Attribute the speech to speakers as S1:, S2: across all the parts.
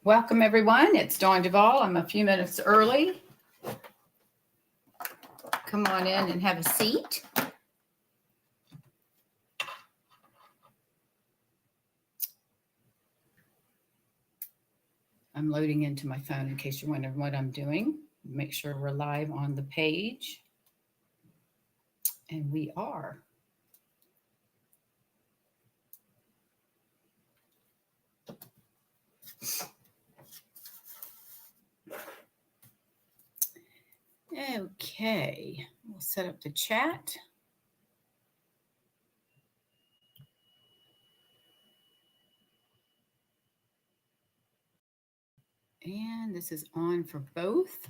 S1: Welcome, everyone. It's Dawn Duvall. I'm a few minutes early. Come on in and have a seat. I'm loading into my phone in case you're wondering what I'm doing. Make sure we're live on the page. And we are. Okay, we'll set up the chat. And this is on for both.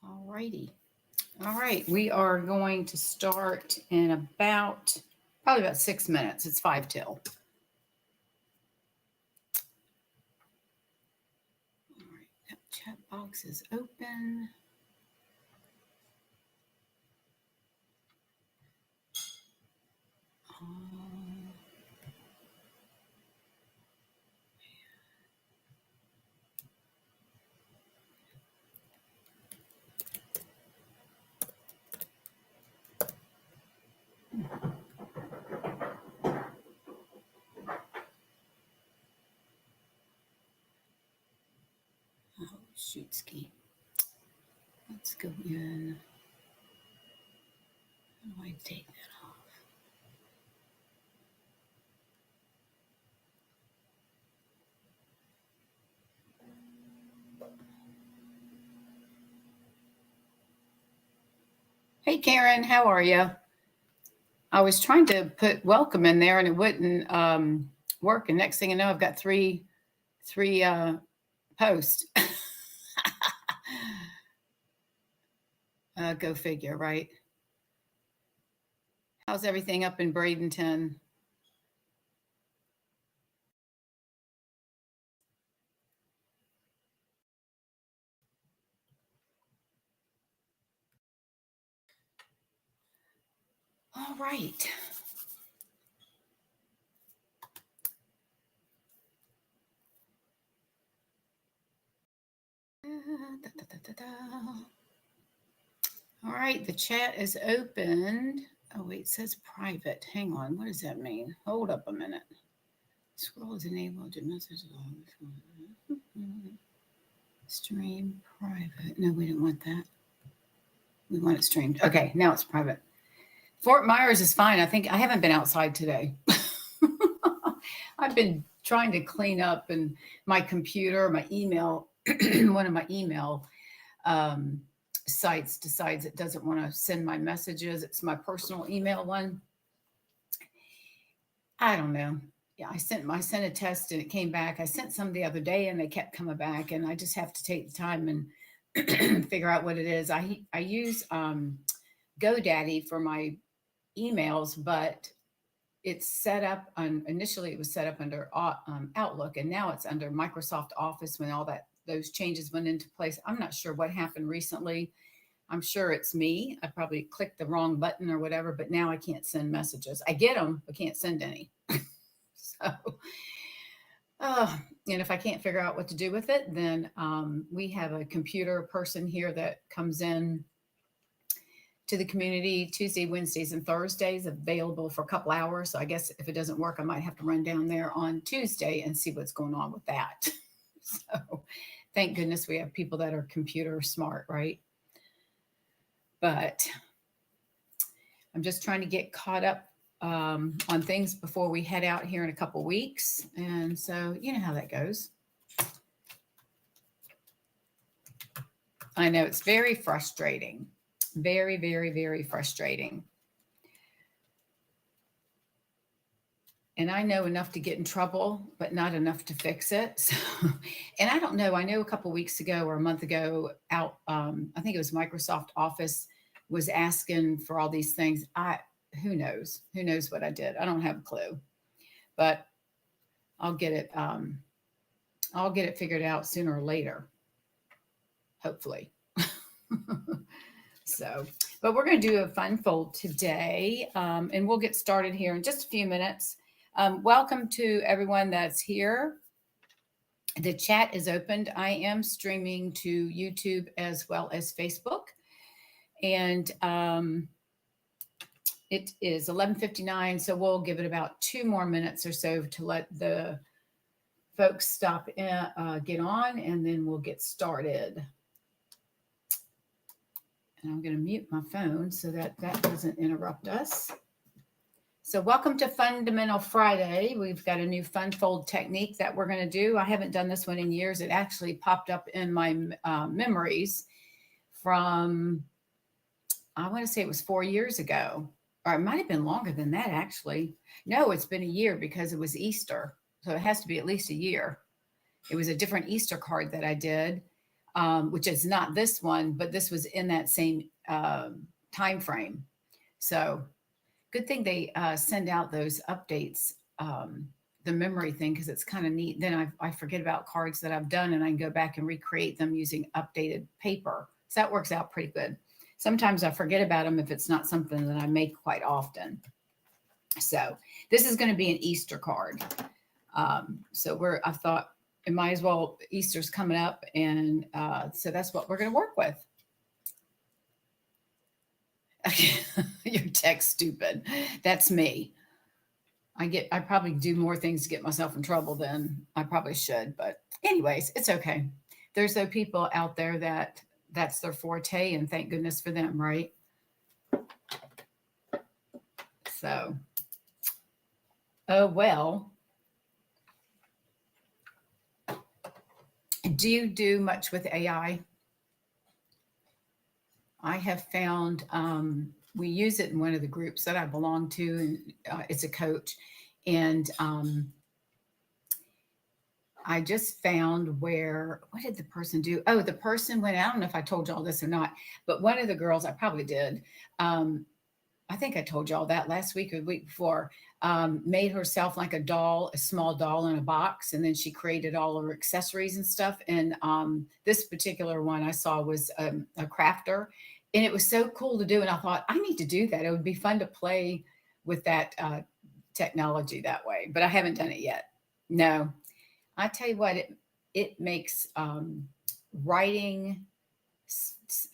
S1: All righty. All right, we are going to start in probably about 6 minutes. It's 5 till. All right, that chat box is open. Oh, shoot ski. Let's go in. How do I take that off? Hey, Karen, how are you? I was trying to put welcome in there and it wouldn't work. And next thing you know, I've got three posts. Go figure, right? How's everything up in Bradenton? All right. All right, the chat is opened. Oh, wait, it says private. Hang on, what does that mean? Hold up a minute. Scroll is enabled to message on stream private. No, we didn't want that. We want it streamed. Okay, now it's private. Fort Myers is fine. I think I haven't been outside today. I've been trying to clean up and my computer, my email, one of my email sites decides it doesn't want to send my messages. It's my personal email one. I don't know. Yeah, I sent a test and it came back. I sent some the other day and they kept coming back, and I just have to take the time and figure out what it is. I use GoDaddy for my emails, but it's set up initially it was set up under Outlook, and now it's under Microsoft Office when all those changes went into place. I'm not sure what happened recently. I'm sure it's me. I probably clicked the wrong button or whatever, but now I can't send messages. I get them, but can't send any. So, and if I can't figure out what to do with it, then we have a computer person here that comes in to the community Tuesday, Wednesdays, and Thursdays, available for a couple hours. So I guess if it doesn't work, I might have to run down there on Tuesday and see what's going on with that. So thank goodness we have people that are computer smart, right? But I'm just trying to get caught up on things before we head out here in a couple weeks. And so you know how that goes. I know it's very frustrating. Very, very, very frustrating. And I know enough to get in trouble, but not enough to fix it. So, and I don't know. I know a couple weeks ago or a month ago, I think it was Microsoft Office was asking for all these things. Who knows? Who knows what I did? I don't have a clue, but I'll get it. I'll get it figured out sooner or later. hopefully. So, but we're going to do a fun fold today, and we'll get started here in just a few minutes. Welcome to everyone that's here. The chat is opened. I am streaming to YouTube as well as Facebook, and it is 11:59, so we'll give it about 2 more minutes or so to let the folks stop in, get on, and then we'll get started. And I'm going to mute my phone so that that doesn't interrupt us. So welcome to Fundamental Friday. We've got a new fun fold technique that we're going to do. I haven't done this one in years. It actually popped up in my memories from, I want to say it was 4 years ago, or it might have been longer than that, actually. No, it's been a year because it was Easter. So it has to be at least a year. It was a different Easter card that I did, which is not this one, but this was in that same time frame. So good thing they send out those updates, the memory thing, because it's kind of neat. Then I forget about cards that I've done, and I can go back and recreate them using updated paper. So that works out pretty good. Sometimes I forget about them if it's not something that I make quite often. So this is going to be an Easter card. So I thought it might as well, Easter's coming up, and so that's what we're going to work with. Your text stupid. That's me. I probably do more things to get myself in trouble than I probably should, but anyways, it's okay. There's those people out there that's their forte, and thank goodness for them, right? So, oh well. Do you do much with AI? I have found we use it in one of the groups that I belong to, and it's a coach. And I just found what did the person do? Oh, the person went, I don't know if I told y'all this or not, but one of the girls, I probably did. I think I told y'all that last week or the week before, made herself like a doll, a small doll in a box. And then she created all her accessories and stuff. And this particular one I saw was a crafter. And it was so cool to do. And I thought, I need to do that. It would be fun to play with that technology that way. But I haven't done it yet. No. I tell you what, it makes writing,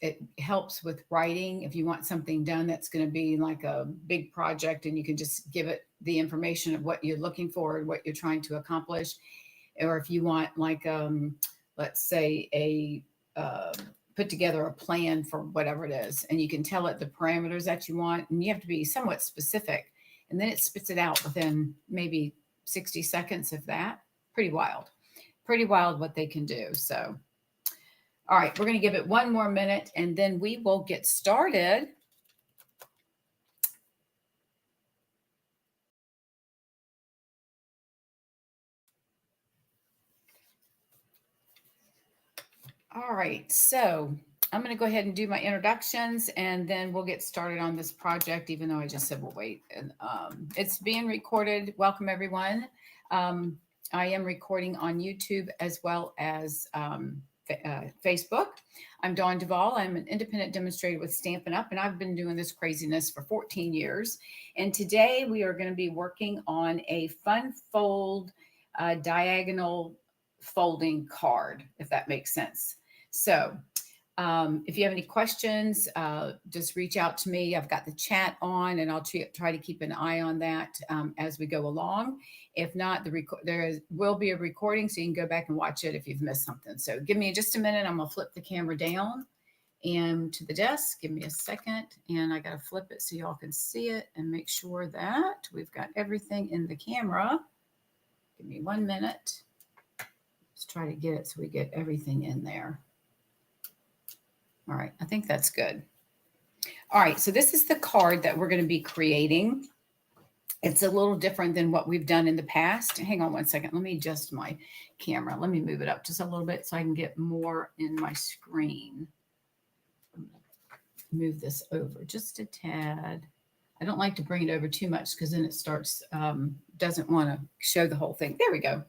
S1: it helps with writing. If you want something done that's going to be like a big project, and you can just give it the information of what you're looking for, what you're trying to accomplish. Or if you want like, let's say put together a plan for whatever it is, and you can tell it the parameters that you want, and you have to be somewhat specific, and then it spits it out within maybe 60 seconds, if that. Pretty wild what they can do. So, all right, we're going to give it 1 more minute, and then we will get started. All right, so I'm going to go ahead and do my introductions, and then we'll get started on this project, even though I just said we'll wait. And it's being recorded. Welcome, everyone. I am recording on YouTube as well as Facebook. I'm Dawn Duvall. I'm an independent demonstrator with Stampin' Up, and I've been doing this craziness for 14 years. And today we are going to be working on a fun fold diagonal folding card, if that makes sense. So if you have any questions, just reach out to me. I've got the chat on, and I'll try to keep an eye on that as we go along. If not, there will be a recording, so you can go back and watch it if you've missed something. So give me just a minute. I'm going to flip the camera down and to the desk. Give me a second, and I got to flip it so y'all can see it and make sure that we've got everything in the camera. Give me 1 minute. Let's try to get it so we get everything in there. All right, I think that's good. All right, so this is the card that we're going to be creating. It's a little different than what we've done in the past. Hang on 1 second. Let me adjust my camera. Let me move it up just a little bit so I can get more in my screen. Move this over just a tad. I don't like to bring it over too much because then it starts, doesn't want to show the whole thing. There we go.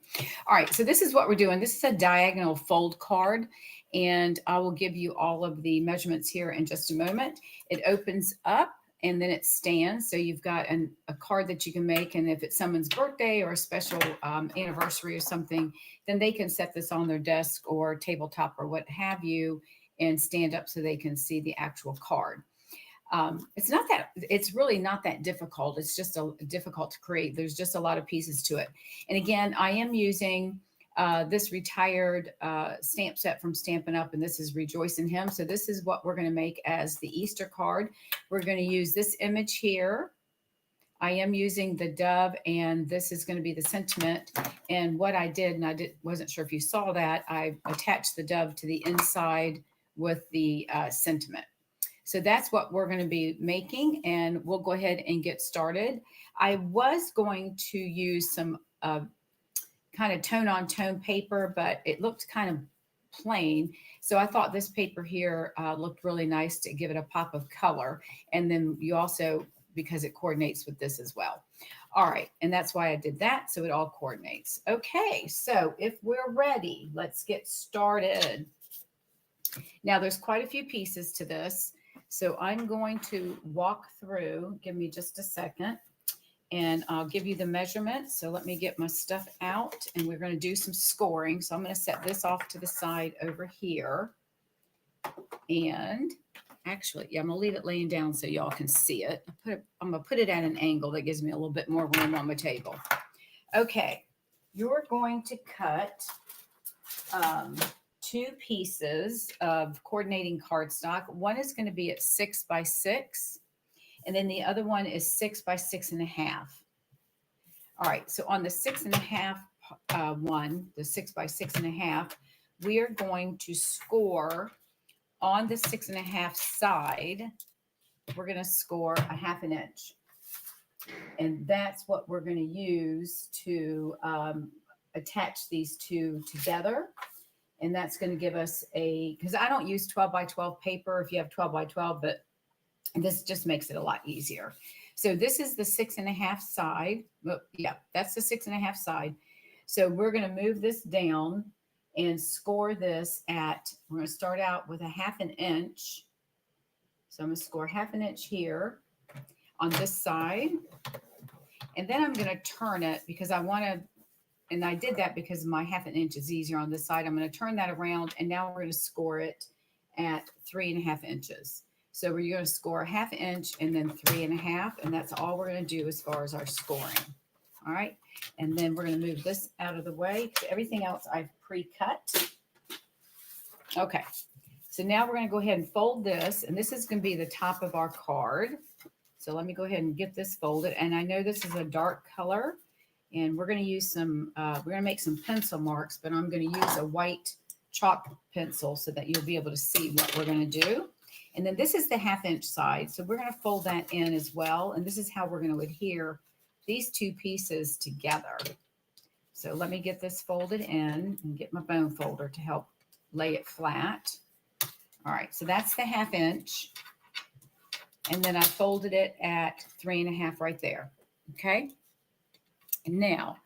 S1: All right, so this is what we're doing. This is a diagonal fold card, and I will give you all of the measurements here in just a moment. It opens up and then it stands. So you've got a card that you can make, and if it's someone's birthday or a special anniversary or something, then they can set this on their desk or tabletop or what have you and stand up so they can see the actual card. It's really not that difficult. It's just difficult to create. There's just a lot of pieces to it. And again, I am using this retired stamp set from Stampin' Up, and this is Rejoice in Him. So this is what we're going to make as the Easter card. We're going to use this image here. I am using the dove, and this is going to be the sentiment. And what I did, and wasn't sure if you saw that, I attached the dove to the inside with the sentiment. So that's what we're going to be making, and we'll go ahead and get started. I was going to use some kind of tone-on-tone paper, but it looked kind of plain. So I thought this paper here looked really nice to give it a pop of color. And then you also, because it coordinates with this as well. All right, and that's why I did that, so it all coordinates. Okay, so if we're ready, let's get started. Now, there's quite a few pieces to this. So I'm going to walk through, give me just a second, and I'll give you the measurements. So let me get my stuff out, and we're going to do some scoring. So I'm going to set this off to the side over here. And actually, yeah, I'm going to leave it laying down so y'all can see it. I'm going to put it at an angle that gives me a little bit more room on my table. Okay, you're going to cut two pieces of coordinating cardstock. One is going to be at 6 by 6, and then the other one is 6 by 6.5. All right, so on the 6.5 one, the 6 by 6.5, we are going to score on the 6.5 side. We're going to score a 1/2 inch, and that's what we're going to use to attach these two together. And that's going to give us because I don't use 12 by 12 paper if you have 12 by 12, but this just makes it a lot easier. So this is the 6.5 side. Well, yeah, that's the 6.5 side. So we're going to move this down and score this we're going to start out with a 1/2 inch. So I'm going to score 1/2 inch here on this side. And then I'm going to turn it because I want to, and I did that because my 1/2 inch is easier on this side. I'm going to turn that around, and now we're going to score it at 3.5 inches. So we're going to score a 1/2 inch and then 3.5, and that's all we're going to do as far as our scoring. All right, and then we're going to move this out of the way. Everything else I've pre-cut. Okay, so now we're going to go ahead and fold this, and this is going to be the top of our card. So let me go ahead and get this folded, and I know this is a dark color. And we're going to use we're going to make some pencil marks, but I'm going to use a white chalk pencil so that you'll be able to see what we're going to do. And then this is the 1/2 inch side. So we're going to fold that in as well. And this is how we're going to adhere these two pieces together. So let me get this folded in and get my bone folder to help lay it flat. All right, so that's the 1/2 inch. And then I folded it at 3.5 right there. Okay. And now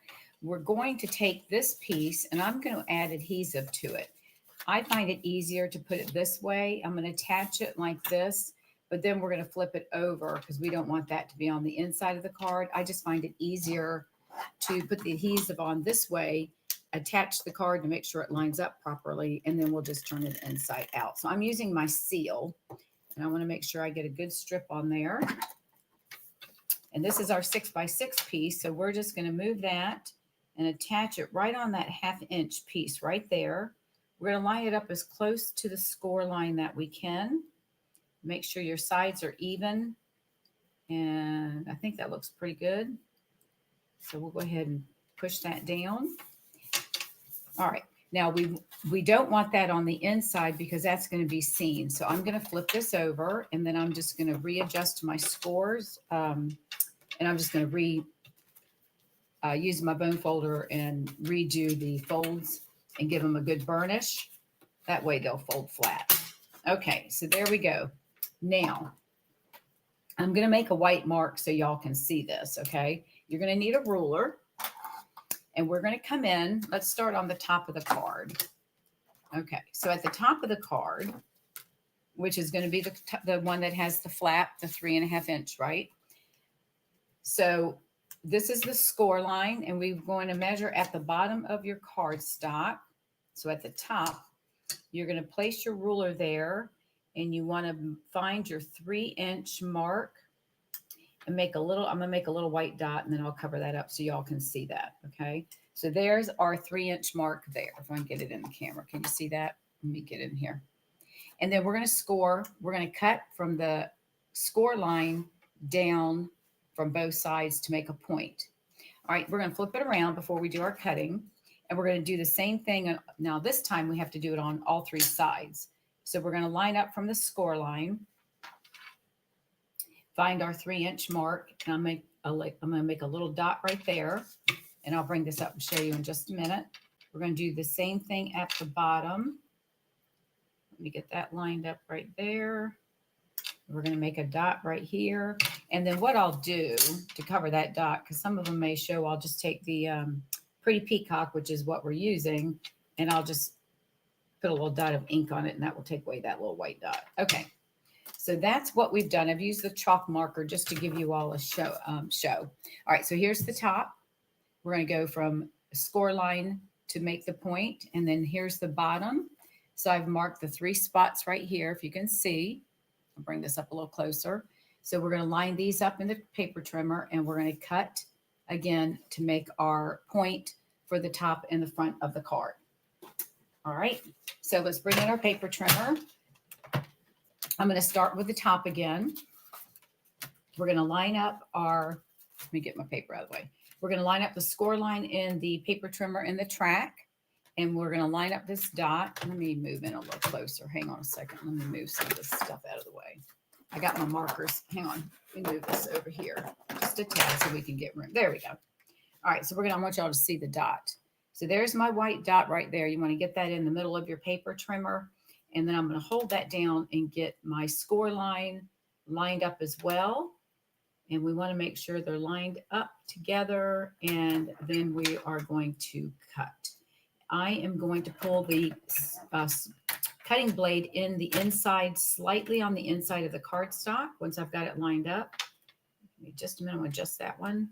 S1: we're going to take this piece, and I'm going to add adhesive to it. I find it easier to put it this way. I'm going to attach it like this, but then we're going to flip it over because we don't want that to be on the inside of the card. I just find it easier to put the adhesive on this way, attach the card to make sure it lines up properly, and then we'll just turn it inside out. So I'm using my seal, and I want to make sure I get a good strip on there. And this is our 6 by 6 piece. So we're just going to move that and attach it right on that 1/2 inch piece right there. We're going to line it up as close to the score line that we can. Make sure your sides are even. And I think that looks pretty good. So we'll go ahead and push that down. All right. Now we don't want that on the inside because that's going to be seen. So I'm going to flip this over, and then I'm just going to readjust my scores. And I'm just going to use my bone folder and redo the folds and give them a good burnish. That way they'll fold flat. Okay, so there we go. Now, I'm going to make a white mark so y'all can see this, okay? You're going to need a ruler, and we're going to come in. Let's start on the top of the card. Okay, so at the top of the card, which is going to be the one that has the flap, the 3.5 inch, right? So this is the score line, and we're going to measure at the bottom of your cardstock. So at the top, you're going to place your ruler there, and you want to find your 3-inch mark and make a little, I'm going to make a little white dot, and then I'll cover that up so y'all can see that, okay? So there's our 3-inch mark there. If I can get it in the camera, can you see that? Let me get in here. And then we're going to score, we're going to cut from the score line down from both sides to make a point. All right, we're going to flip it around before we do our cutting. And we're going to do the same thing. Now this time we have to do it on all 3 sides. So we're going to line up from the score line, find our 3-inch mark, and I'm going to make a little dot right there. And I'll bring this up and show you in just a minute. We're going to do the same thing at the bottom. Let me get that lined up right there. We're going to make a dot right here. And then what I'll do to cover that dot, because some of them may show, I'll just take the Pretty Peacock, which is what we're using, and I'll just put a little dot of ink on it, and that will take away that little white dot. Okay, so that's what we've done. I've used the chalk marker just to give you all a show. All right, so here's the top. We're going to go from score line to make the point, and then here's the bottom. So I've marked the 3 spots right here, if you can see. I'll bring this up a little closer. So we're going to line these up in the paper trimmer, and we're going to cut again to make our point for the top and the front of the card. All right, so let's bring in our paper trimmer. I'm going to start with the top again. We're going to line up our, let me get my paper out of the way. We're going to line up the score line in the paper trimmer in the track, and we're going to line up this dot. Let me move in a little closer. Hang on a second. Let me move some of this stuff out of the way. I got my markers. Hang on. Let me move this over here just a tad so we can get room. There we go. All right, so I want y'all to see the dot. So there's my white dot right there. You want to get that in the middle of your paper trimmer, and then I'm going to hold that down and get my score line lined up as well. And we want to make sure they're lined up together, and then we are going to cut. I am going to pull the cutting blade in the inside, slightly on the inside of the cardstock once I've got it lined up. Give me just a minute, I'm going to adjust that one.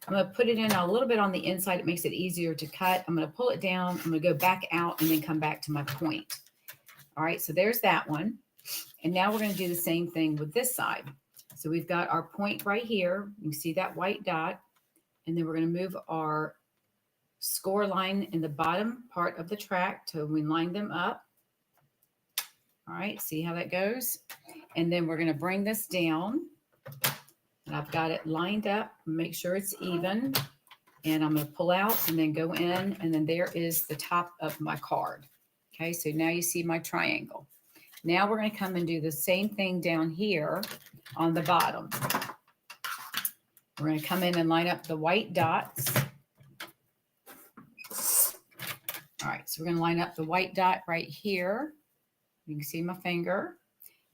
S1: I'm going to put it in a little bit on the inside. It makes it easier to cut. I'm going to pull it down. I'm going to go back out and then come back to my point. All right, so there's that one. And now we're going to do the same thing with this side. So we've got our point right here. You can see that white dot. And then we're going to move our score line in the bottom part of the track till we line them up. All right, see how that goes? And then we're going to bring this down. And I've got it lined up, make sure it's even. And I'm going to pull out and then go in. And then there is the top of my card. Okay, so now you see my triangle. Now we're going to come and do the same thing down here on the bottom. We're going to come in and line up the white dots. All right, so we're going to line up the white dot right here. You can see my finger.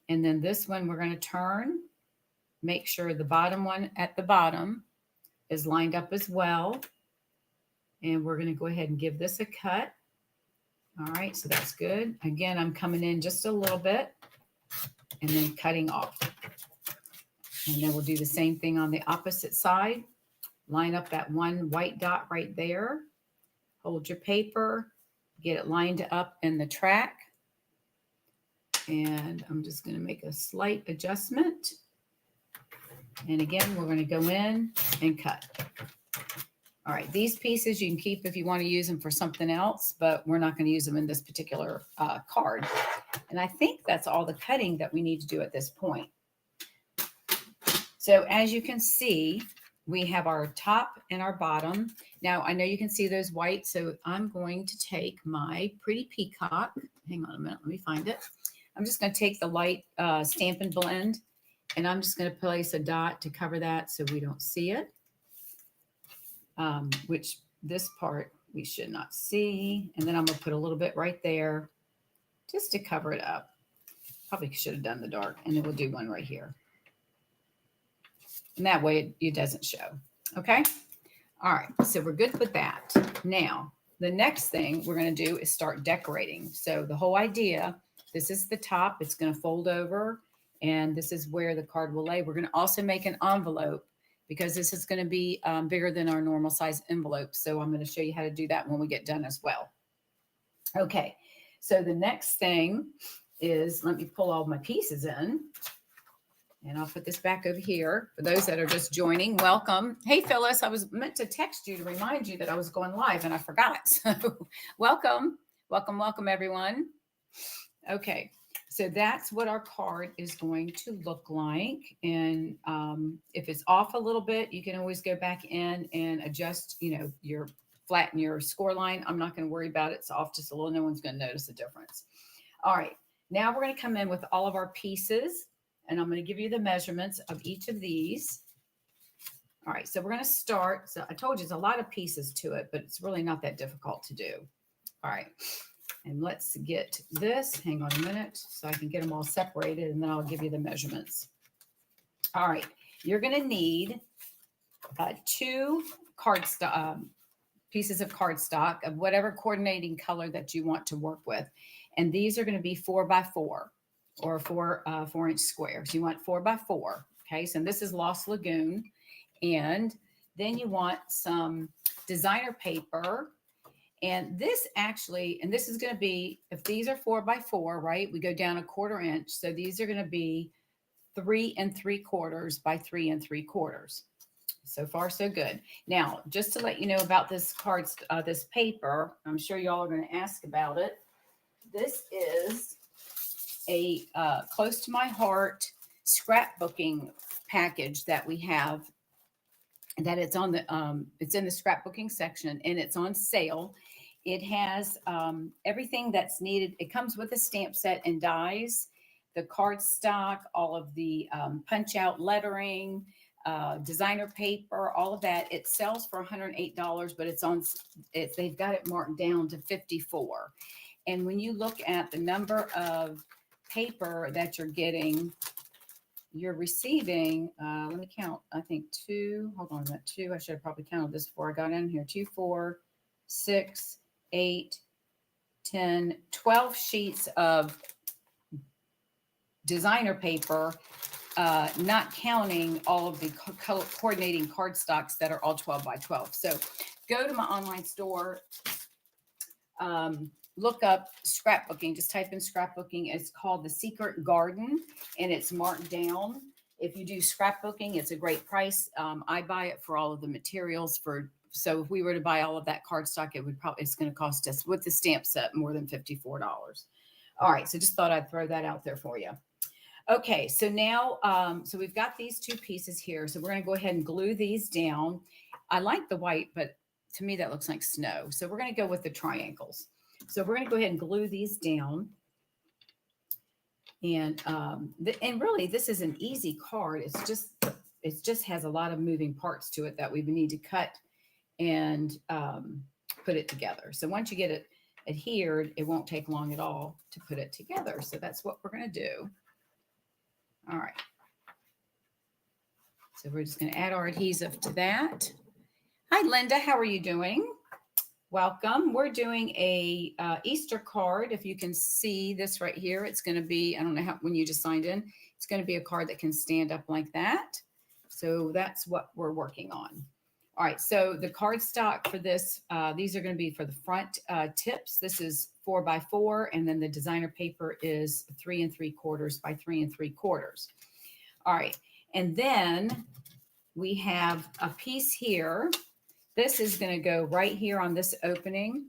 S1: And then this one we're going to turn. Make sure the bottom one at the bottom is lined up as well. And we're going to go ahead and give this a cut. All right, so that's good. Again, I'm coming in just a little bit and then cutting off. And then we'll do the same thing on the opposite side. Line up that one white dot right there. Hold your paper, get it lined up in the track. And I'm just going to make a slight adjustment. And again, we're going to go in and cut. All right, these pieces you can keep if you want to use them for something else, but we're not going to use them in this particular card. And I think that's all the cutting that we need to do at this point. So as you can see, we have our top and our bottom. Now, I know you can see those white, so I'm going to take my Pretty Peacock. Hang on a minute, let me find it. I'm just going to take the light Stampin' Blend, and I'm just going to place a dot to cover that so we don't see it. Which this part we should not see. And then I'm going to put a little bit right there just to cover it up. Probably should have done the dark, and then we'll do one right here. And that way it doesn't show. Okay. All right. So we're good with that. Now, the next thing we're going to do is start decorating. So the whole idea, this is the top. It's going to fold over, and this is where the card will lay. We're going to also make an envelope because this is going to be bigger than our normal size envelope. So I'm going to show you how to do that when we get done as well. Okay. So the next thing is, let me pull all my pieces in. And I'll put this back over here. For those that are just joining, welcome. Hey, Phyllis, I was meant to text you to remind you that I was going live and I forgot. So welcome, welcome, welcome, everyone. Okay, so that's what our card is going to look like. And if it's off a little bit, you can always go back in and adjust, your flatten your score line. I'm not going to worry about it. It's off just a little. No one's going to notice the difference. All right, now we're going to come in with all of our pieces. And I'm going to give you the measurements of each of these. All right, so we're going to start. So I told you it's a lot of pieces to it, but it's really not that difficult to do. All right, and let's get this. Hang on a minute so I can get them all separated, and then I'll give you the measurements. All right, you're going to need 2 pieces of cardstock of whatever coordinating color that you want to work with. And these are going to be 4 by 4. Or 4-inch squares. You want 4 by 4. Okay, so this is Lost Lagoon. And then you want some designer paper. And this is going to be, if these are 4 by 4, right, we go down 1/4 inch. So these are going to be 3 3/4 by 3 3/4. So far, so good. Now, just to let you know about this this paper, I'm sure y'all are going to ask about it. This is a close to my heart scrapbooking package that we have, that it's on the it's in the scrapbooking section, and it's on sale. It has everything that's needed. It comes with a stamp set and dies, the cardstock, all of the punch out lettering, designer paper, all of that. It sells for $108, but they've got it marked down to $54. And when you look at the number of paper that you're receiving, let me count. I think 2, hold on a minute, 2, I should have probably counted this before I got in here. 2, 4, 6, 8, 10, 12 sheets of designer paper, not counting all of the coordinating cardstocks that are all 12 by 12. So go to my online store, look up scrapbooking, just type in scrapbooking. It's called The Secret Garden, and it's marked down. If you do scrapbooking, it's a great price. I buy it for all of the materials so if we were to buy all of that cardstock, it's going to cost us with the stamp set more than $54. All right, so just thought I'd throw that out there for you. Okay, so now, so we've got these 2 pieces here. So we're going to go ahead and glue these down. I like the white, but to me that looks like snow. So we're going to go with the triangles. So we're going to go ahead and glue these down. And really, this is an easy card. It just has a lot of moving parts to it that we would need to cut and put it together. So once you get it adhered, it won't take long at all to put it together. So that's what we're going to do. All right. So we're just going to add our adhesive to that. Hi, Linda. How are you doing? Welcome. We're doing a Easter card. If you can see this right here, it's going to be, I don't know when you just signed in, it's going to be a card that can stand up like that. So that's what we're working on. All right. So the cardstock for this, these are going to be for the front tips. This is 4 by 4, and then the designer paper is 3 3/4 by 3 3/4. All right. And then we have a piece here. This is going to go right here on this opening,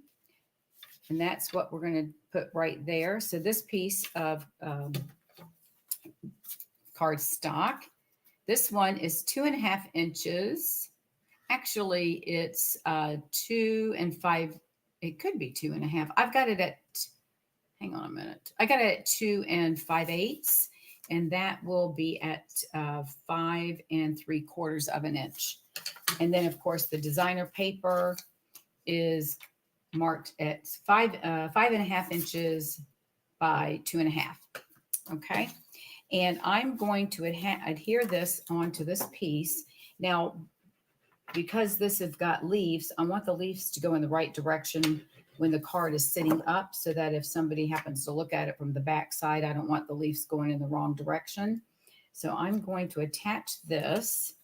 S1: and that's what we're going to put right there. So this piece of cardstock, this one is 2.5 inches. Actually, it's 2 and 5. It could be 2.5. I've got it at, hang on a minute. I got it at 2 5/8, and that will be at 5 3/4 inch. And then, of course, the designer paper is marked at 5.5 inches by 2.5. Okay. And I'm going to adhere this onto this piece. Now, because this has got leaves, I want the leaves to go in the right direction when the card is sitting up, so that if somebody happens to look at it from the back side, I don't want the leaves going in the wrong direction. So I'm going to attach this,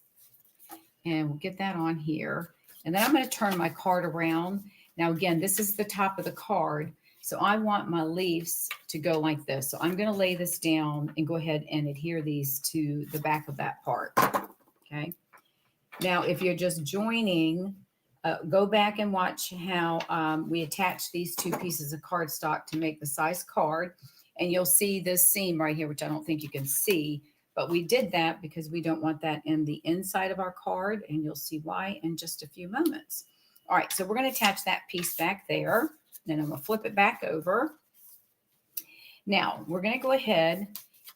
S1: and we'll get that on here. And then I'm going to turn my card around. Now, again, this is the top of the card. So I want my leaves to go like this. So I'm going to lay this down and go ahead and adhere these to the back of that part. Okay. Now, if you're just joining, go back and watch how we attach these two pieces of cardstock to make the size card. And you'll see this seam right here, which I don't think you can see, but we did that because we don't want that in the inside of our card. And you'll see why in just a few moments. All right, so we're going to attach that piece back there. Then I'm going to flip it back over. Now, we're going to go ahead,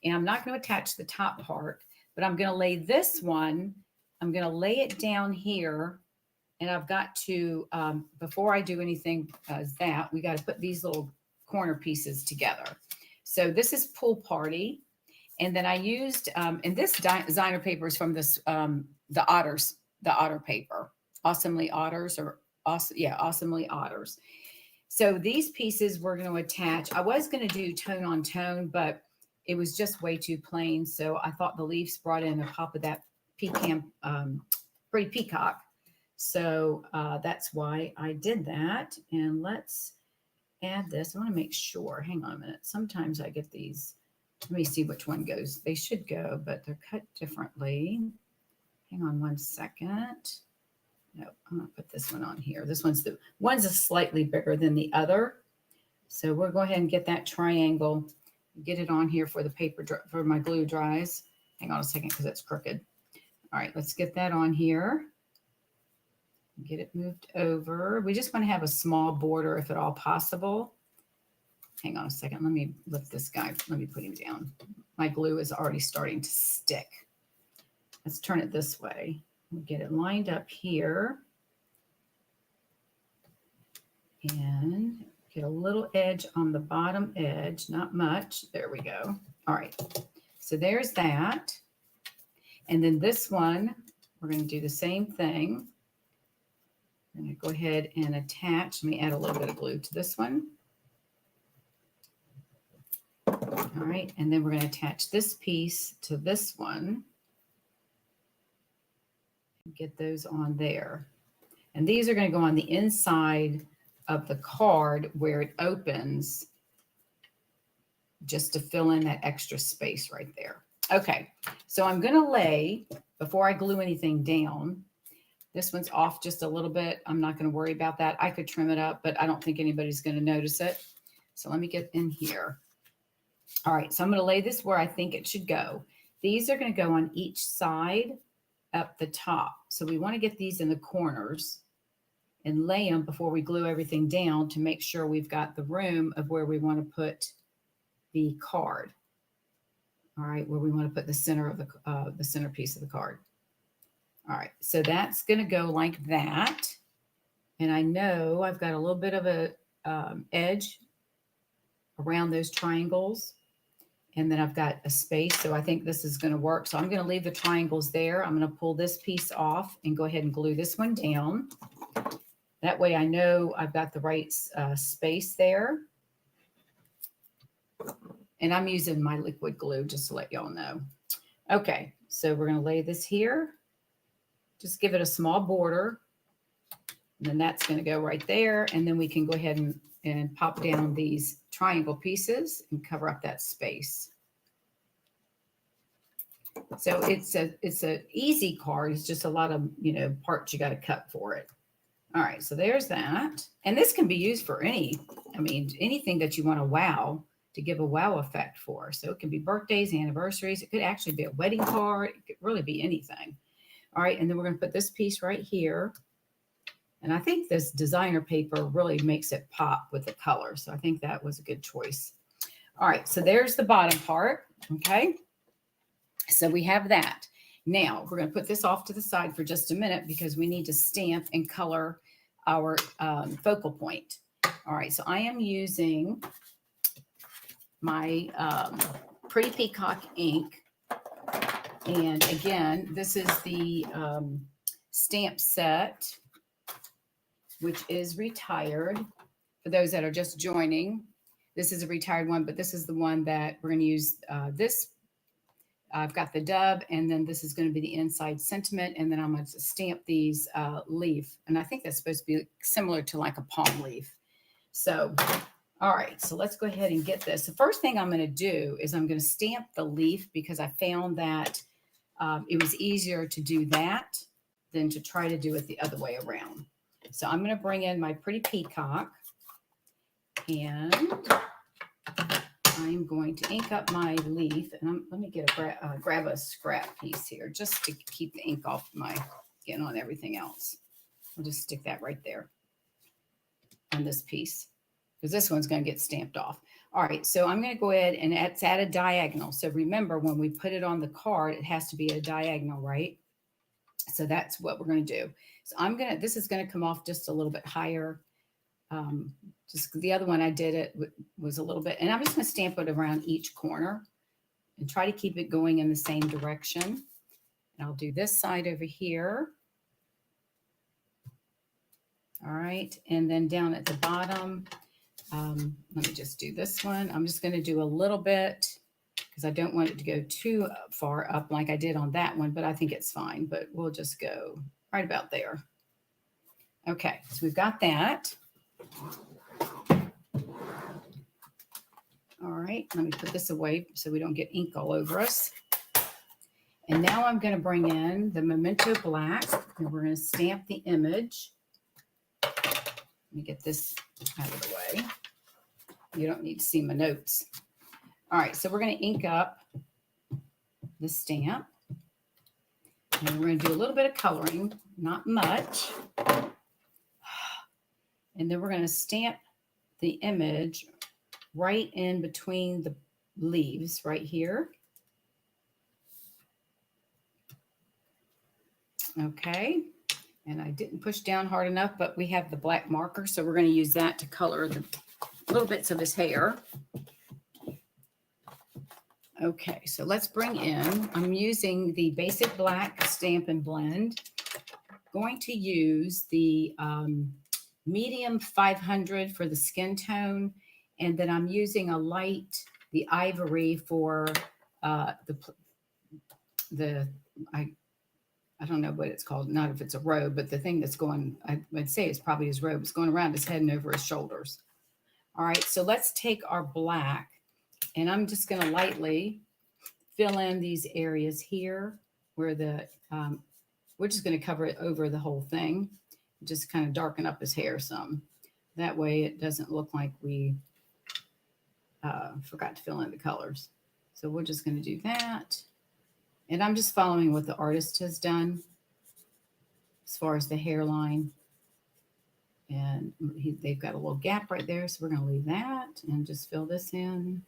S1: and I'm not going to attach the top part, but I'm going to lay this one, I'm going to lay it down here, and I've got to, before I do anything as that, we got to put these little corner pieces together. So this is Pool Party, and then I used, and this designer paper is from this, the Otter paper, Awesomely Otters, or Awesomely Otters. So these pieces we're going to attach. I was going to do tone on tone, but it was just way too plain. So I thought the leaves brought in the pop of that pecan, pretty peacock. So that's why I did that. And let's add this. I want to make sure. Hang on a minute. Sometimes I get these. Let me see which one goes. They should go, but they're cut differently. Hang on one second. No, I'm going to put this one on here. This one's a slightly bigger than the other. So we'll go ahead and get that triangle, get it on here for the paper, for my glue dries. Hang on a second because it's crooked. All right, let's get that on here. Get it moved over. We just want to have a small border if at all possible. Hang on a second. Let me lift this guy. Let me put him down. My glue is already starting to stick. Let's turn it this way. We'll get it lined up here and get a little edge on the bottom edge, not much. There we go. All right, so there's that. And then this one, we're going to do the same thing. I'm going to go ahead and attach. Let me add a little bit of glue to this one. All right, and then we're going to attach this piece to this one. Get those on there. And these are going to go on the inside of the card where it opens, just to fill in that extra space right there. Okay, so I'm going to lay, before I glue anything down, this one's off just a little bit. I'm not going to worry about that. I could trim it up, but I don't think anybody's going to notice it. So let me get in here. All right, so I'm going to lay this where I think it should go. These are going to go on each side up the top. So we want to get these in the corners and lay them before we glue everything down to make sure we've got the room of where we want to put the card. All right, where we want to put the center of the centerpiece of the card. All right, so that's going to go like that. And I know I've got a little bit of a edge around those triangles. And then I've got a space, so I think this is going to work. So I'm going to leave the triangles there. I'm going to pull this piece off and go ahead and glue this one down. That way I know I've got the right space there. And I'm using my liquid glue just to let y'all know. Okay, so we're going to lay this here. Just give it a small border. And then that's going to go right there. And then we can go ahead and pop down these triangle pieces and cover up that space. So it's a easy card. It's just a lot of, parts you got to cut for it. All right, so there's that. And this can be used for anything that you want to give a wow effect for. So it can be birthdays, anniversaries. It could actually be a wedding card. It could really be anything. All right, and then we're going to put this piece right here. And I think this designer paper really makes it pop with the color. So I think that was a good choice. All right, so there's the bottom part, okay? So we have that. Now, we're going to put this off to the side for just a minute because we need to stamp and color our focal point. All right, so I am using my Pretty Peacock ink. And again, this is the stamp set, which is retired. For those that are just joining, this is a retired one, but this is the one that we're going to use. I've got the dub, and then this is going to be the inside sentiment, and then I'm going to stamp these leaf. And I think that's supposed to be similar to like a palm leaf. So, all right, so let's go ahead and get this. The first thing I'm going to do is I'm going to stamp the leaf because I found that it was easier to do that than to try to do it the other way around. So I'm going to bring in my Pretty Peacock, and I'm going to ink up my leaf. And let me get grab a scrap piece here just to keep the ink off my, getting on everything else. I'll just stick that right there on this piece because this one's going to get stamped off. All right, so I'm going to go ahead and it's at a diagonal. So remember, when we put it on the card, it has to be at a diagonal, right? So that's what we're going to do. So this is going to come off just a little bit higher. Just the other one I did it was a little bit, and I'm just going to stamp it around each corner and try to keep it going in the same direction. And I'll do this side over here. All right, and then down at the bottom, let me just do this one. I'm just going to do a little bit because I don't want it to go too far up like I did on that one, but I think it's fine. But we'll just go right about there. Okay, so we've got that. All right, let me put this away so we don't get ink all over us. And now I'm going to bring in the Memento Black, and we're going to stamp the image. Let me get this out of the way. You don't need to see my notes. All right, so we're going to ink up the stamp. And we're going to do a little bit of coloring, not much. And then we're going to stamp the image right in between the leaves right here. Okay. And I didn't push down hard enough, but we have the black marker, so we're going to use that to color the little bits of his hair. Okay, so let's bring in, I'm using the basic black Stampin' Blend. Going to use the medium 500 for the skin tone, and then I'm using a light, the ivory for I don't know what it's called, not if it's a robe, but the thing that's going, I'd say it's probably his robe. It's going around his head and over his shoulders. All right, so let's take our black, and I'm just going to lightly fill in these areas here where we're just going to cover it over the whole thing, just kind of darken up his hair some. That way it doesn't look like we forgot to fill in the colors. So we're just going to do that. And I'm just following what the artist has done as far as the hairline. And they've got a little gap right there, so we're going to leave that and just fill this in.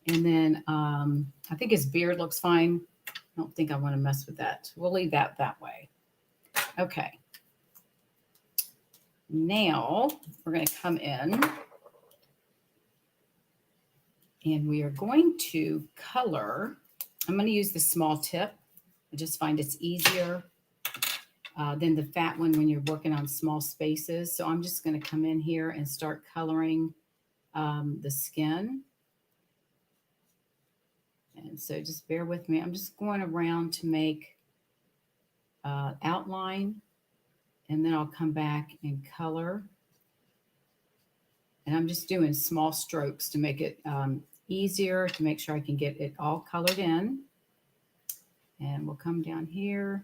S1: And then I think his beard looks fine. I don't think I want to mess with that. We'll leave that way. Okay. Now we're going to come in and we are going to color. I'm going to use the small tip. I just find it's easier than the fat one when you're working on small spaces. So I'm just going to come in here and start coloring the skin. And so just bear with me. I'm just going around to make outline, and then I'll come back and color. And I'm just doing small strokes to make it easier, to make sure I can get it all colored in. And we'll come down here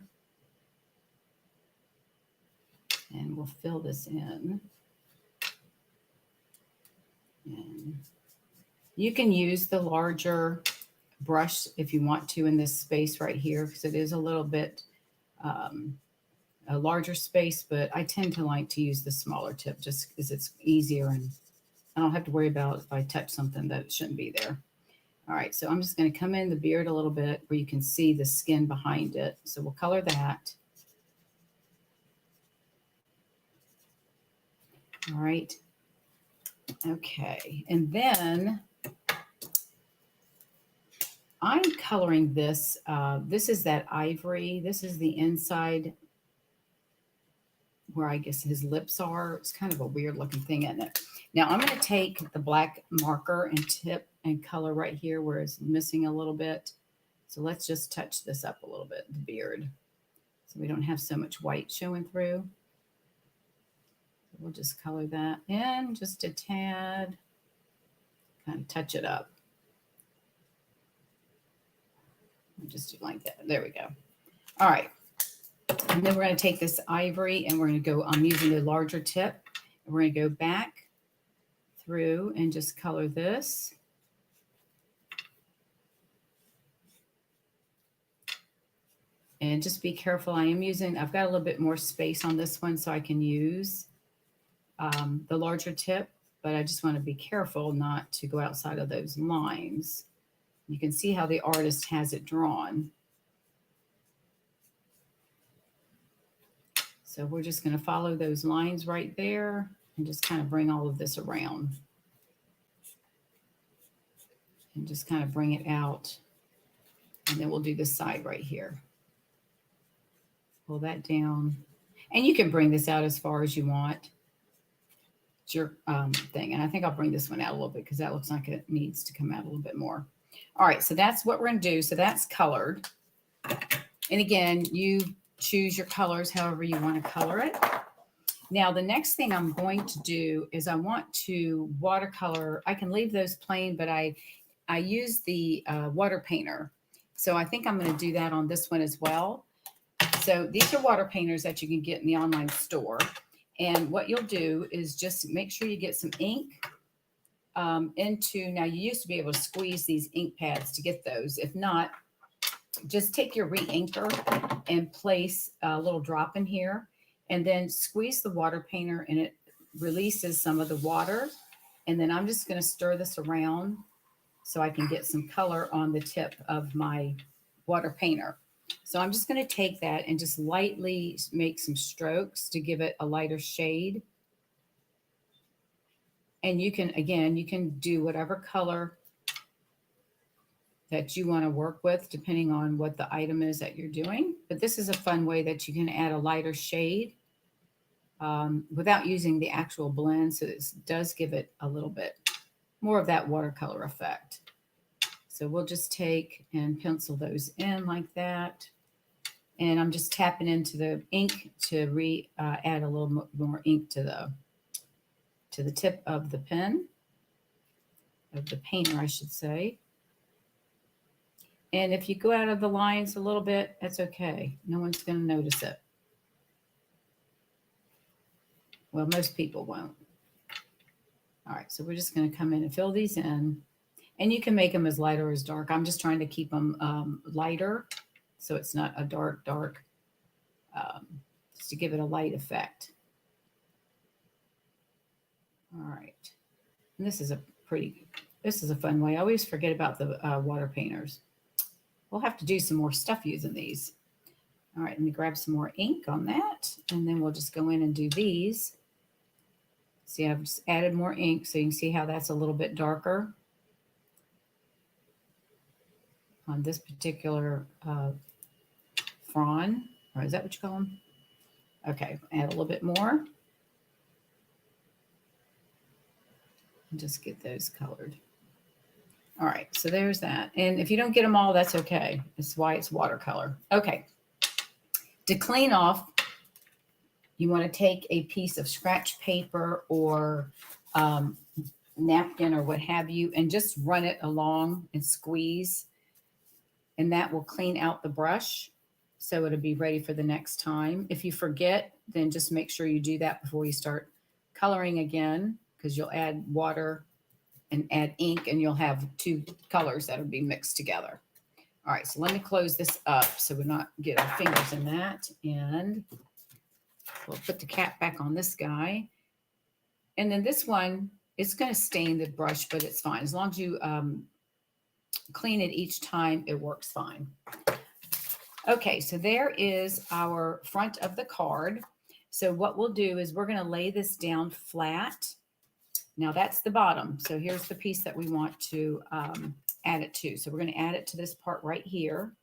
S1: and we'll fill this in. And you can use the larger brush if you want to in this space right here, because it is a little bit a larger space, but I tend to like to use the smaller tip just because it's easier and I don't have to worry about if I touch something that it shouldn't be there. All right, so I'm just going to come in the beard a little bit where you can see the skin behind it. So we'll color that. All right. Okay, and then I'm coloring this. This is that ivory. This is the inside where I guess his lips are. It's kind of a weird looking thing, isn't it? Now I'm going to take the black marker and tip and color right here where it's missing a little bit. So let's just touch this up a little bit, the beard, so we don't have so much white showing through. We'll just color that in just a tad, kind of touch it up. We'll just do like that. There we go. All right. And then we're going to take this ivory and we're going to go, I'm using the larger tip, and we're going to go back through and just color this. And just be careful. I've got a little bit more space on this one so I can use the larger tip, but I just want to be careful not to go outside of those lines. You can see how the artist has it drawn. So we're just going to follow those lines right there and just kind of bring all of this around. And just kind of bring it out. And then we'll do this side right here. Pull that down. And you can bring this out as far as you want. It's your thing. And I think I'll bring this one out a little bit because that looks like it needs to come out a little bit more. All right, so that's what we're going to do. So that's colored. And again, you choose your colors however you want to color it. Now, the next thing I'm going to do is I want to watercolor. I can leave those plain, but I use the water painter. So I think I'm going to do that on this one as well. So these are water painters that you can get in the online store. And what you'll do is just make sure you get some ink now you used to be able to squeeze these ink pads to get those. If not, just take your re-inker and place a little drop in here and then squeeze the water painter and it releases some of the water. And then I'm just going to stir this around so I can get some color on the tip of my water painter. So I'm just going to take that and just lightly make some strokes to give it a lighter shade. And you can do whatever color that you want to work with depending on what the item is that you're doing. But this is a fun way that you can add a lighter shade without using the actual blend. So this does give it a little bit more of that watercolor effect. So we'll just take and pencil those in like that. And I'm just tapping into the ink to add a little more ink to the tip of the pen, of the painter, I should say. And if you go out of the lines a little bit, that's okay. No one's going to notice it. Well, most people won't. All right, so we're just going to come in and fill these in. And you can make them as light or as dark. I'm just trying to keep them lighter, so it's not a dark, just to give it a light effect. All right. And this is a fun way. I always forget about the water painters. We'll have to do some more stuff using these. All right, let me grab some more ink on that, and then we'll just go in and do these. See, I've just added more ink, so you can see how that's a little bit darker on this particular frond, or is that what you call them? Okay, add a little bit more. And just get those colored. All right, so there's that. And if you don't get them all, that's okay. That's why it's watercolor. Okay, to clean off, you want to take a piece of scratch paper or napkin or what have you, and just run it along and squeeze. And that will clean out the brush, so it'll be ready for the next time. If you forget, then just make sure you do that before you start coloring again, because you'll add water and add ink and you'll have two colors that will be mixed together. All right, so let me close this up so we're not get our fingers in that. And we'll put the cap back on this guy. And then this one, it's going to stain the brush, but it's fine. As long as you clean it each time, it works fine. Okay, so there is our front of the card. So what we'll do is we're going to lay this down flat. Now that's the bottom. So here's the piece that we want to add it to. So we're going to add it to this part right here.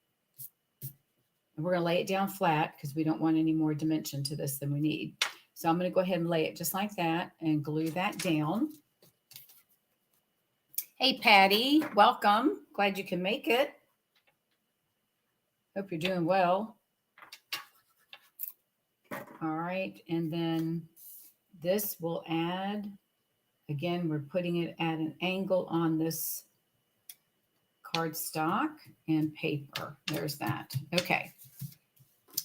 S1: And we're going to lay it down flat because we don't want any more dimension to this than we need. So I'm going to go ahead and lay it just like that and glue that down. Hey, Patty, welcome. Glad you can make it. Hope you're doing well. All right, and then this will add, again, we're putting it at an angle on this cardstock and paper. There's that. Okay.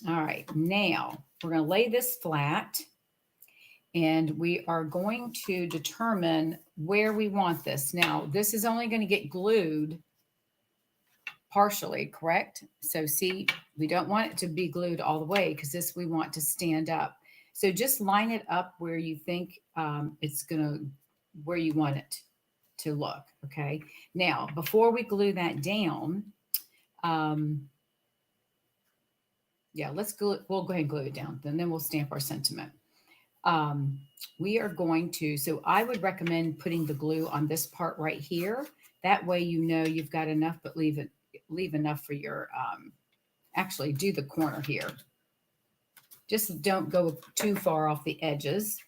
S1: All right, now we're going to lay this flat and we are going to determine where we want this. Now, this is only going to get glued partially, correct? So see, we don't want it to be glued all the way because this we want to stand up. So just line it up where you think it's going to, where you want it to look, okay? Now, before we glue that down, yeah, we'll go ahead and glue it down, and then we'll stamp our sentiment. We are going to, so I would recommend putting the glue on this part right here. That way you know you've got enough, but leave enough for your, actually do the corner here. Just don't go too far off the edges.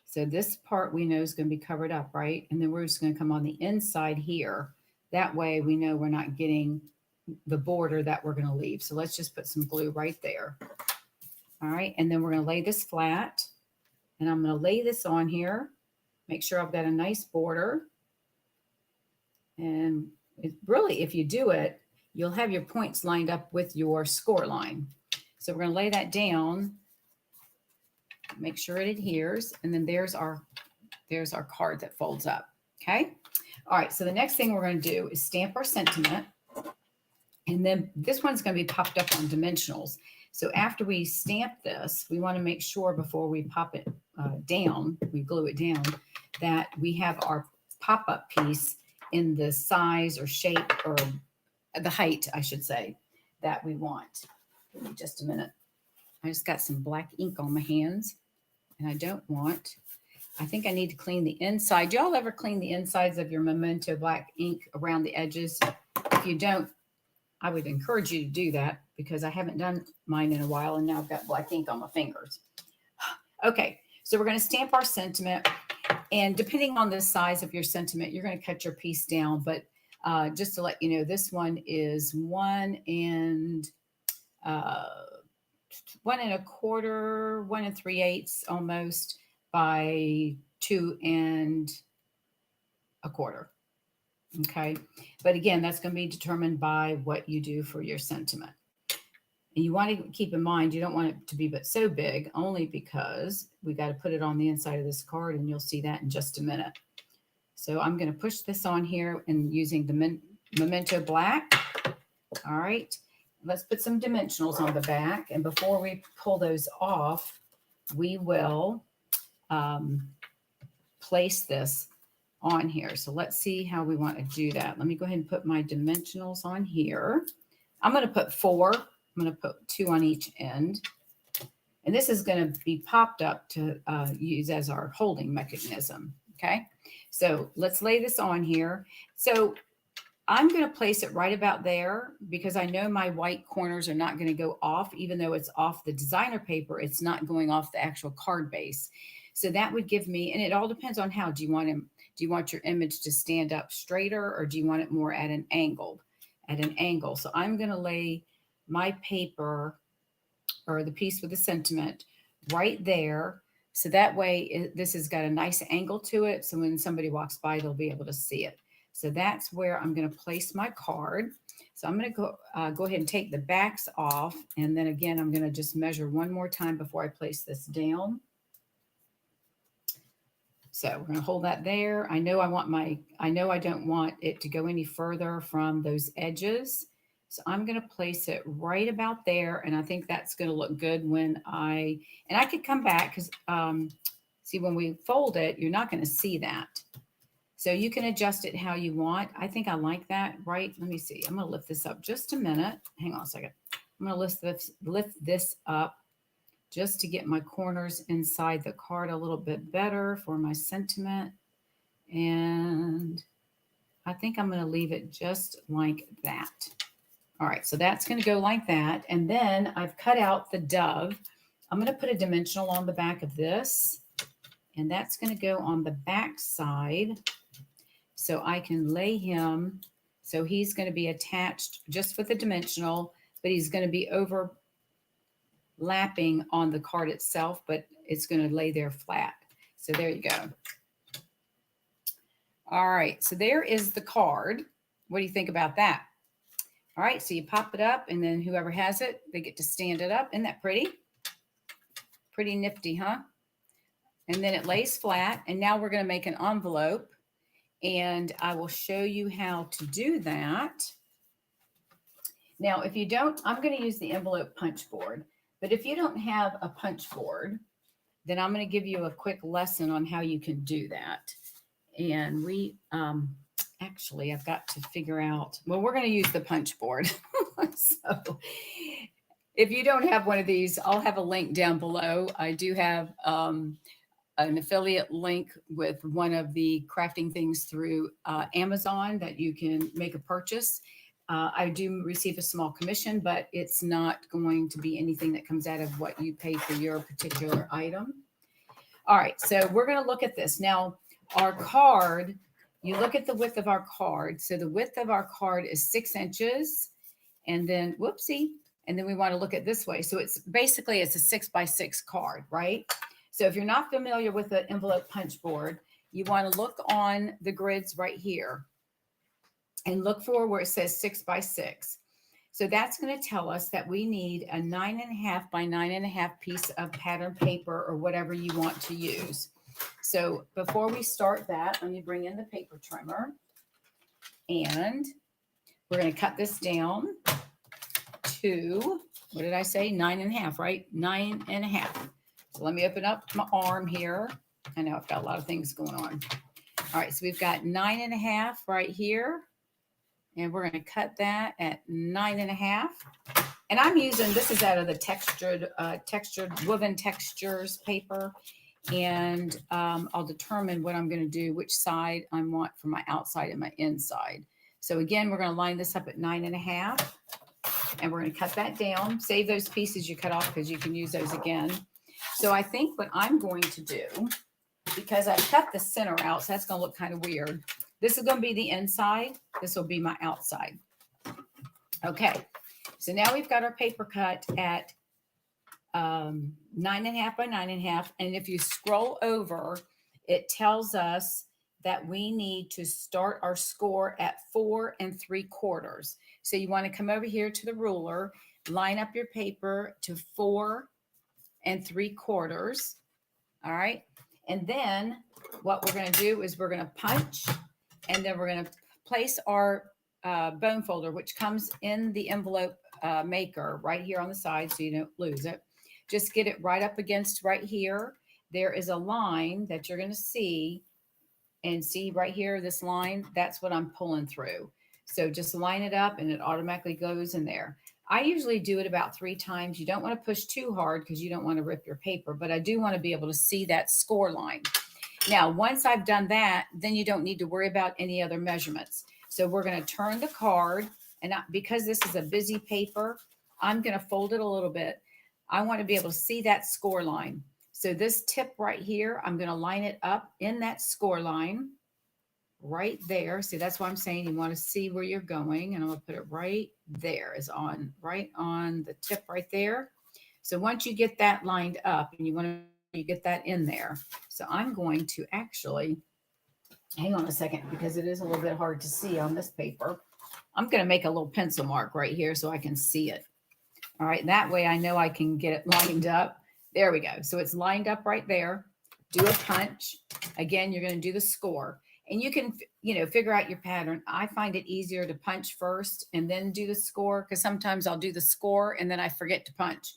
S1: So this part we know is going to be covered up, right? And then we're just going to come on the inside here. That way we know we're not getting the border that we're going to leave. So let's just put some glue right there. All right. And then we're going to lay this flat. And I'm going to lay this on here. Make sure I've got a nice border. And it really, if you do it, you'll have your points lined up with your score line. So we're going to lay that down. Make sure it adheres. And then there's our card that folds up. Okay. All right. So the next thing we're going to do is stamp our sentiment. And then this one's going to be popped up on dimensionals. So after we stamp this, we want to make sure before we pop it down, we glue it down, that we have our pop-up piece in the size or shape or the height, I should say, that we want. Give me just a minute. I just got some black ink on my hands, and I don't want, I think I need to clean the inside. Do y'all ever clean the insides of your Memento black ink around the edges? If you don't, I would encourage you to do that because I haven't done mine in a while and now I've got black ink on my fingers. Okay, so we're going to stamp our sentiment, and depending on the size of your sentiment, you're going to cut your piece down. But just to let you know, this one is 1 1 3/8 almost by 2 1/4. Okay. But again, that's going to be determined by what you do for your sentiment. And you want to keep in mind, you don't want it to be but so big, only because we got to put it on the inside of this card, and you'll see that in just a minute. So I'm going to push this on here and using the Memento black. All right. Let's put some dimensionals on the back. And before we pull those off, we will place this on here. So let's see how we want to do that. Let me go ahead and put my dimensionals on here. I'm going to put 4. I'm going to put 2 on each end. And this is going to be popped up to use as our holding mechanism. Okay. So let's lay this on here. So I'm going to place it right about there because I know my white corners are not going to go off, even though it's off the designer paper, it's not going off the actual card base. So that would give me, and it all depends on how, do you want your image to stand up straighter, or do you want it more at an angle? So I'm going to lay my paper, or the piece with the sentiment, right there. So that way this has got a nice angle to it. So when somebody walks by, they'll be able to see it. So that's where I'm going to place my card. So I'm going to go ahead and take the backs off. And then again, I'm going to just measure one more time before I place this down. So we're going to hold that there. I know I don't want it to go any further from those edges. So I'm going to place it right about there. And I think that's going to look good when I could come back because see, when we fold it, you're not going to see that. So you can adjust it how you want. I think I like that, right? Let me see. I'm going to lift this up just a minute. Hang on a second. I'm going to lift this up just to get my corners inside the card a little bit better for my sentiment. And I think I'm going to leave it just like that. All right, so that's going to go like that. And then I've cut out the dove. I'm going to put a dimensional on the back of this, and that's going to go on the back side so I can lay him. So he's going to be attached just with the dimensional, but he's going to be overlapping on the card itself, but it's going to lay there flat. So there you go. All right, so there is the card. What do you think about that? All right, so you pop it up, and then whoever has it, they get to stand it up. Isn't that pretty? Pretty nifty, huh? And then it lays flat, and now we're going to make an envelope, and I will show you how to do that. Now, if you don't, I'm going to use the envelope punch board, but if you don't have a punch board, then I'm going to give you a quick lesson on how you can do that. And actually, I've got to figure out, well, we're going to use the punch board. So if you don't have one of these, I'll have a link down below. I do have an affiliate link with one of the crafting things through Amazon that you can make a purchase. I do receive a small commission, but it's not going to be anything that comes out of what you pay for your particular item. All right, so we're going to look at this. Now, our card, you look at the width of our card. So the width of our card is 6 inches. And then, whoopsie, and then we want to look at this way. So it's basically, it's a 6x6 card, right? So if you're not familiar with the envelope punch board, you want to look on the grids right here and look for where it says 6x6. So that's going to tell us that we need a 9.5 by 9.5 piece of pattern paper or whatever you want to use. So before we start that, let me bring in the paper trimmer, and we're going to cut this down to, what did I say? 9.5, right? 9.5. So let me open up my arm here. I know I've got a lot of things going on. All right, so we've got 9.5 right here, and we're going to cut that at 9.5. And I'm using, this is out of the textured woven textures paper. And I'll determine what I'm going to do, which side I want for my outside and my inside. So again, we're going to line this up at 9.5, and we're going to cut that down. Save those pieces you cut off because you can use those again. So I think what I'm going to do, because I've cut the center out, so that's going to look kind of weird. This is going to be the inside. This will be my outside. Okay, so now we've got our paper cut at 9.5 by 9.5. And if you scroll over, it tells us that we need to start our score at 4 3/4. So you want to come over here to the ruler, line up your paper to 4 3/4. All right. And then what we're going to do is we're going to punch, and then we're going to place our bone folder, which comes in the envelope maker right here on the side so you don't lose it. Just get it right up against right here. There is a line that you're going to see, and see right here, this line, that's what I'm pulling through. So just line it up and it automatically goes in there. I usually do it about 3 times. You don't want to push too hard because you don't want to rip your paper, but I do want to be able to see that score line. Now, once I've done that, then you don't need to worry about any other measurements. So we're going to turn the card, and because this is a busy paper, I'm going to fold it a little bit. I want to be able to see that score line. So this tip right here, I'm going to line it up in that score line right there. See, that's why I'm saying you want to see where you're going. And I'm going to put it right there, is on, right on the tip right there. So once you get that lined up, and you want to get that in there. So I'm going to actually, hang on a second, because it is a little bit hard to see on this paper. I'm going to make a little pencil mark right here so I can see it. All right, that way I know I can get it lined up. There we go. So it's lined up right there. Do a punch. Again, you're going to do the score. And you can, figure out your pattern. I find it easier to punch first and then do the score, because sometimes I'll do the score and then I forget to punch.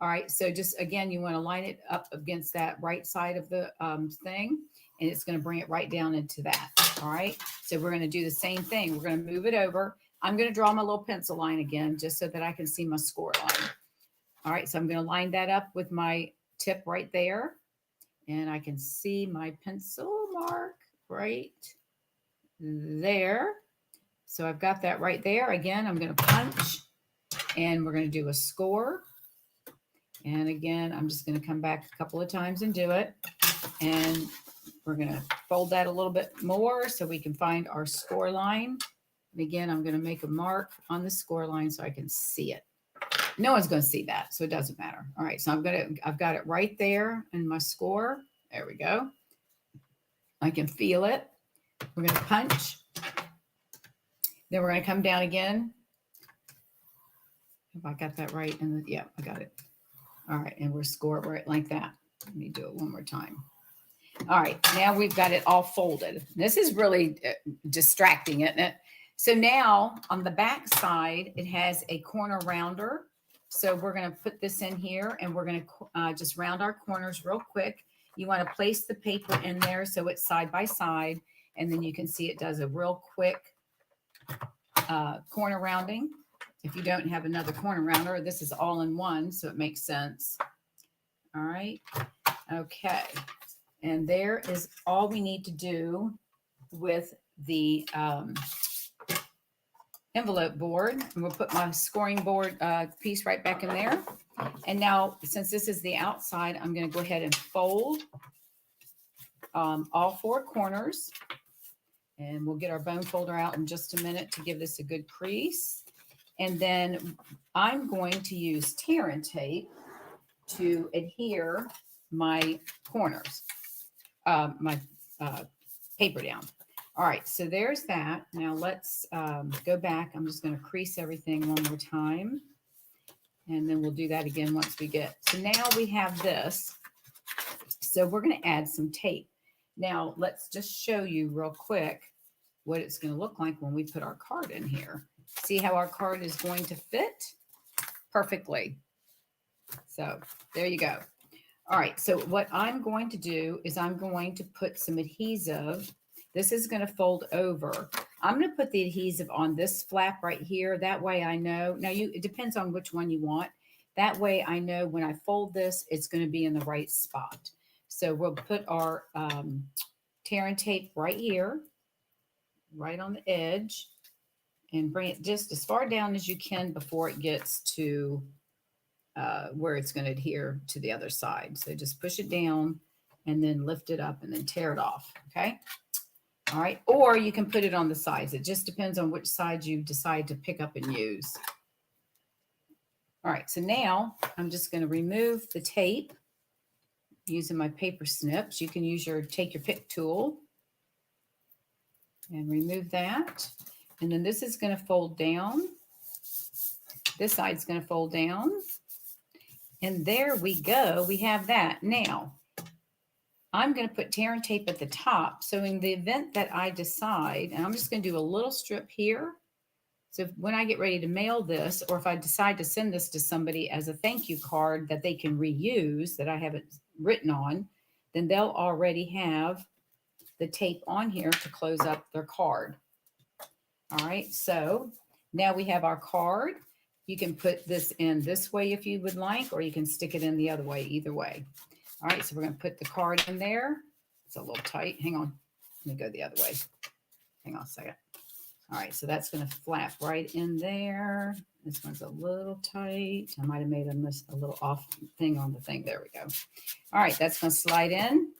S1: All right, so just, again, you want to line it up against that right side of the thing, and it's going to bring it right down into that. All right, so we're going to do the same thing. We're going to move it over. I'm going to draw my little pencil line again, just so that I can see my score line. All right, so I'm going to line that up with my tip right there, and I can see my pencil mark right there. So I've got that right there. Again, I'm going to punch and we're going to do a score. And again, I'm just going to come back a couple of times and do it. And we're going to fold that a little bit more so we can find our score line. And again, I'm going to make a mark on the score line so I can see it. No one's going to see that, so it doesn't matter. All right, so I've got it right there in my score. There we go. I can feel it. We're going to punch. Then we're going to come down again. If I got that right, and yeah, I got it. All right, and we're score right like that. Let me do it one more time. All right, now we've got it all folded. This is really distracting, isn't it? So now on the back side, it has a corner rounder. So we're going to put this in here and we're going to just round our corners real quick. You want to place the paper in there so it's side by side. And then you can see it does a real quick corner rounding. If you don't have another corner rounder, this is all in one, so it makes sense. All right. Okay. And there is all we need to do with the envelope board. And we'll put my scoring board piece right back in there. And now, since this is the outside, I'm going to go ahead and fold all four corners. And we'll get our bone folder out in just a minute to give this a good crease. And then I'm going to use tear and tape to adhere my corners, my paper down. All right, so there's that. Now let's go back. I'm just going to crease everything one more time. And then we'll do that again once we get. So now we have this. So we're going to add some tape. Now let's just show you real quick what it's going to look like when we put our card in here. See how our card is going to fit perfectly. So there you go. All right, so what I'm going to do is I'm going to put some adhesive. This is going to fold over. I'm going to put the adhesive on this flap right here. That way I know. Now it depends on which one you want. That way I know when I fold this, it's going to be in the right spot. So we'll put our tear and tape right here, right on the edge, and bring it just as far down as you can before it gets to where it's going to adhere to the other side. So just push it down and then lift it up and then tear it off. Okay. All right. Or you can put it on the sides. It just depends on which side you decide to pick up and use. All right. So now I'm just going to remove the tape using my paper snips. You can use take your pick tool and remove that. And then this is going to fold down. This side's going to fold down. And there we go. We have that. Now, I'm going to put tear and tape at the top. So in the event that I decide, and I'm just going to do a little strip here. So when I get ready to mail this, or if I decide to send this to somebody as a thank you card that they can reuse, that I haven't written on, then they'll already have the tape on here to close up their card. All right, so now we have our card. You can put this in this way if you would like, or you can stick it in the other way, either way. All right, so we're going to put the card in there. It's a little tight. Hang on. Let me go the other way. Hang on a second. All right, so that's going to flap right in there. This one's a little tight. I might have made a little off thing on the thing. There we go. All right, that's going to slide in,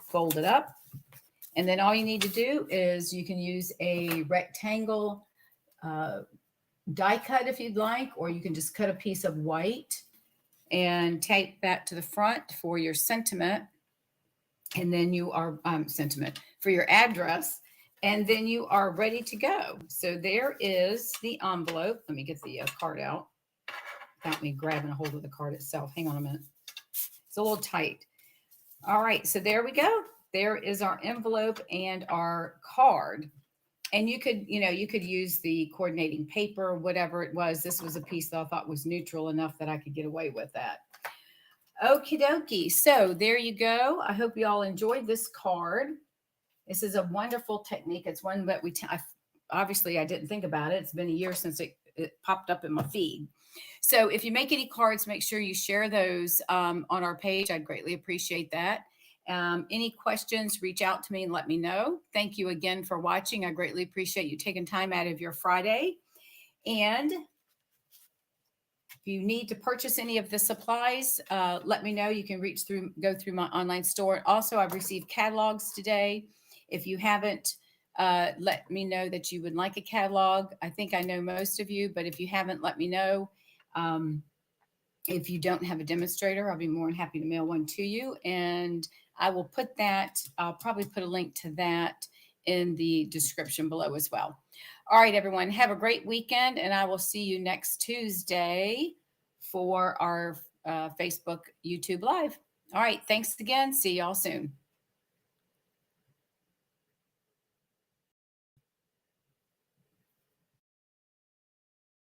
S1: fold it up. And then all you need to do is you can use a rectangle die cut if you'd like, or you can just cut a piece of white and tape that to the front for your sentiment. And then you are sentiment for your address. And then you are ready to go. So there is the envelope. Let me get the card out without me grabbing a hold of the card itself. Hang on a minute. It's a little tight. All right, so there we go. There is our envelope and our card. And you could use the coordinating paper, whatever it was. This was a piece that I thought was neutral enough that I could get away with that. Okie dokie. So there you go. I hope you all enjoyed this card. This is a wonderful technique. It's one that obviously I didn't think about it. It's been a year since it popped up in my feed. So if you make any cards, make sure you share those on our page. I'd greatly appreciate that. Any questions, reach out to me and let me know. Thank you again for watching. I greatly appreciate you taking time out of your Friday. And if you need to purchase any of the supplies, let me know. You can go through my online store. Also, I've received catalogs today. If you haven't, let me know that you would like a catalog. I think I know most of you, but if you haven't, let me know. If you don't have a demonstrator, I'll be more than happy to mail one to you. And I'll probably put a link to that in the description below as well. All right, everyone, have a great weekend, and I will see you next Tuesday for our Facebook, YouTube Live. All right, thanks again. See y'all soon.